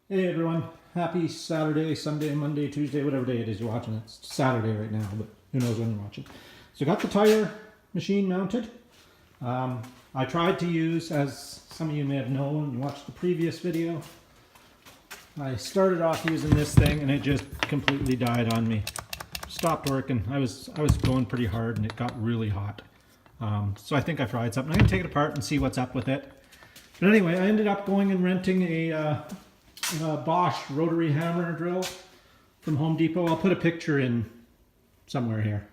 Hey everyone, happy Saturday, Sunday, Monday, Tuesday, whatever day it is you're watching. It's Saturday right now, but who knows when you're watching. So I got the tire machine mounted. I tried to use, as some of you may have known, you watched the previous video. I started off using this thing and it just completely died on me. Stopped working. I was going pretty hard and it got really hot. So I think I fried something. I'm going to take it apart and see what's up with it. But anyway, I ended up going and renting a Bosch rotary hammer drill from Home Depot. I'll put a picture in somewhere here,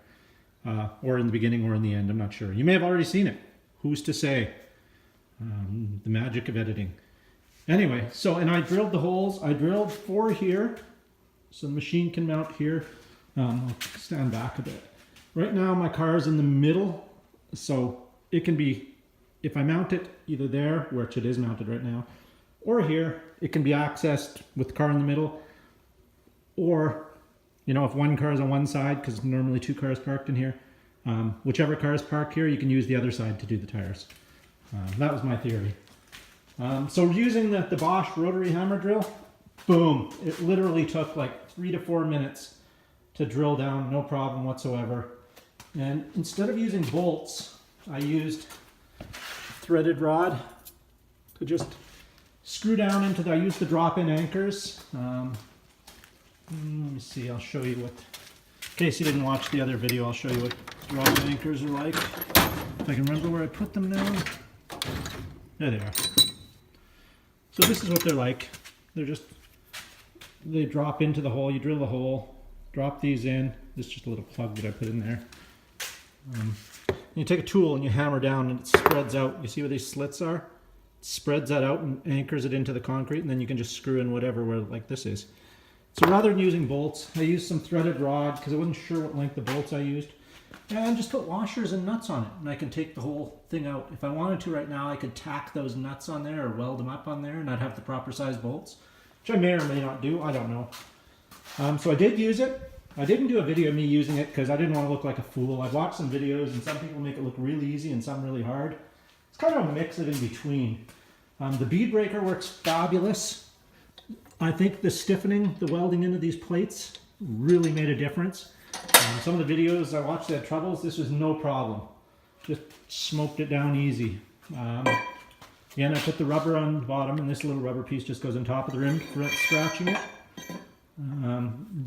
or in the beginning or in the end, I'm not sure. You may have already seen it. Who's to say? The magic of editing. Anyway, and I drilled the holes. I drilled 4 here, so the machine can mount here. I'll stand back a bit. Right now my car is in the middle, so it can be, if I mount it either there, which it is mounted right now, or here, it can be accessed with the car in the middle. Or, you know, if one car is on one side, because normally 2 cars parked in here, whichever car is parked here, you can use the other side to do the tires. That was my theory. So using the Bosch rotary hammer drill, boom, it literally took like 3 to 4 minutes to drill down, no problem whatsoever. And instead of using bolts, I used threaded rod to just screw down into I used the drop-in anchors. Let me see, I'll show you what, in case you didn't watch the other video, I'll show you what drop-in anchors are like. If I can remember where I put them now. There they are. So this is what they're like. They drop into the hole, you drill the hole, drop these in. This is just a little plug that I put in there. You take a tool and you hammer down and it spreads out. You see where these slits are? Spreads that out and anchors it into the concrete, and then you can just screw in whatever where like this is. So rather than using bolts, I used some threaded rod because I wasn't sure what length of bolts I used, and just put washers and nuts on it, and I can take the whole thing out. If I wanted to right now, I could tack those nuts on there or weld them up on there, and I'd have the proper size bolts, which I may or may not do, I don't know. So I did use it. I didn't do a video of me using it because I didn't want to look like a fool. I've watched some videos and some people make it look really easy and some really hard. It's kind of a mix of in between. The bead breaker works fabulous. I think the stiffening, the welding into these plates really made a difference. Some of the videos I watched that had troubles, this was no problem. Just smoked it down easy. Again, I put the rubber on the bottom and this little rubber piece just goes on top of the rim for scratching it.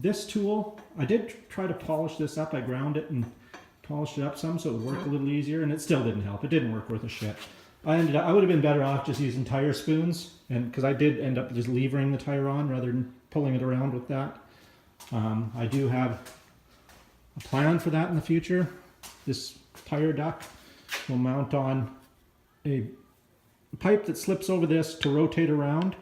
This tool, I did try to polish this up. I ground it and polished it up some so it would work a little easier, and it still didn't help. It didn't work worth a shit. I would have been better off just using tire spoons, and because I did end up just levering the tire on rather than pulling it around with that. I do have a plan for that in the future. This tire duct will mount on a pipe that slips over this to rotate around,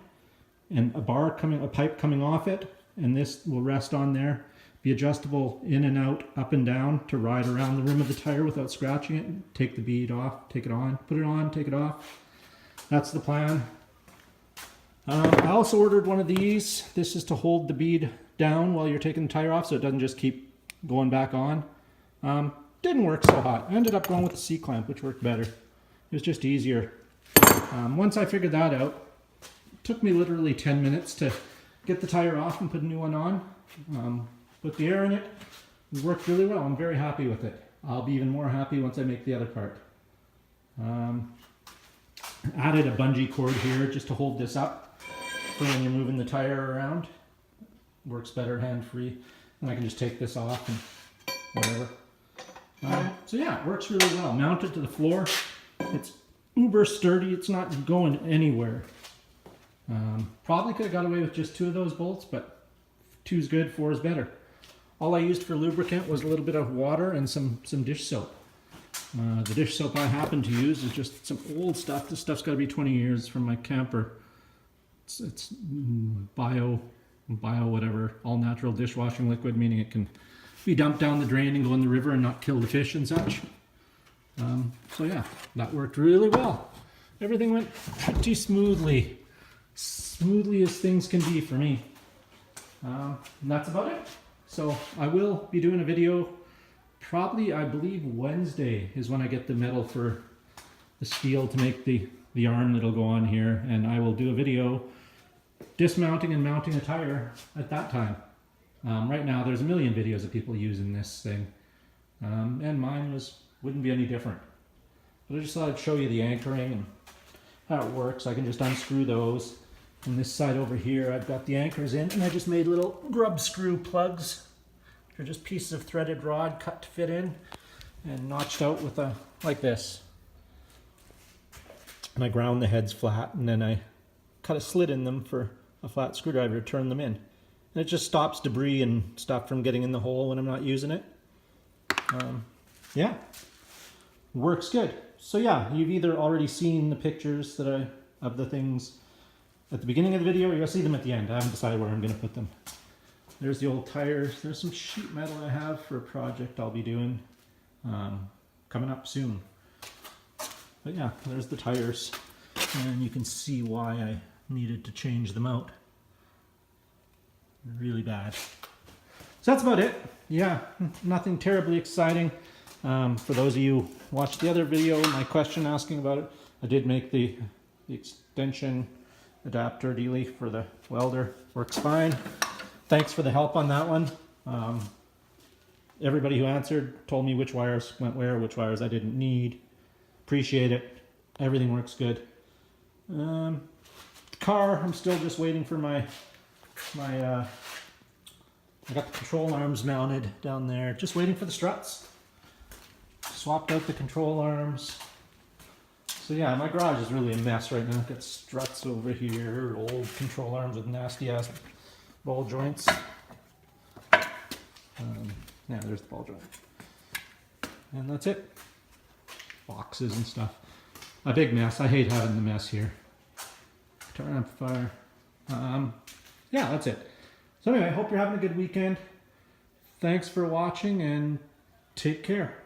and a pipe coming off it, and this will rest on there. Be adjustable in and out, up and down to ride around the rim of the tire without scratching it. Take the bead off, take it on, put it on, take it off. That's the plan. I also ordered one of these. This is to hold the bead down while you're taking the tire off so it doesn't just keep going back on. Didn't work so hot. I ended up going with the C-clamp, which worked better. It was just easier. Once I figured that out, it took me literally 10 minutes to get the tire off and put a new one on. Put the air in it. It worked really well. I'm very happy with it. I'll be even more happy once I make the other part. Added a bungee cord here just to hold this up for when you're moving the tire around. Works better hand-free. And I can just take this off and whatever. So yeah, it works really well. Mounted to the floor. It's uber sturdy. It's not going anywhere. Probably could have got away with just 2 of those bolts, but 2 is good, 4 is better. All I used for lubricant was a little bit of water and some dish soap. The dish soap I happen to use is just some old stuff. This stuff's got to be 20 years from my camper. It's bio whatever, all natural dishwashing liquid, meaning it can be dumped down the drain and go in the river and not kill the fish and such. So yeah, that worked really well. Everything went pretty smoothly. Smoothly as things can be for me. And that's about it. So I will be doing a video probably, I believe Wednesday is when I get the metal for the steel to make the arm that'll go on here, and I will do a video dismounting and mounting a tire at that time. Right now there's a million videos of people using this thing, and mine wouldn't be any different. But I just thought I'd show you the anchoring and how it works. I can just unscrew those. On this side over here I've got the anchors in, and I just made little grub screw plugs. They're just pieces of threaded rod cut to fit in and notched out with like this. And I ground the heads flat, and then I cut a slit in them for a flat screwdriver to turn them in. And it just stops debris and stuff from getting in the hole when I'm not using it. Yeah, works good. So yeah, you've either already seen the pictures of the things at the beginning of the video, or you'll see them at the end. I haven't decided where I'm going to put them. There's the old tires. There's some sheet metal I have for a project I'll be doing coming up soon. But yeah, there's the tires, and you can see why I needed to change them out. Really bad. So that's about it. Yeah, nothing terribly exciting. For those of you who watched the other video, my question asking about it, I did make the extension adapter dealie for the welder. Works fine. Thanks for the help on that one. Everybody who answered told me which wires went where, which wires I didn't need. Appreciate it. Everything works good. The car, I'm still just waiting for my I got the control arms mounted down there. Just waiting for the struts. Swapped out the control arms. So yeah, my garage is really a mess right now. I've got struts over here, old control arms with nasty ass ball joints. Yeah, there's the ball joint. And that's it. Boxes and stuff. A big mess. I hate having the mess here. Guitar amplifier. Yeah, that's it. So anyway, I hope you're having a good weekend. Thanks for watching, and take care.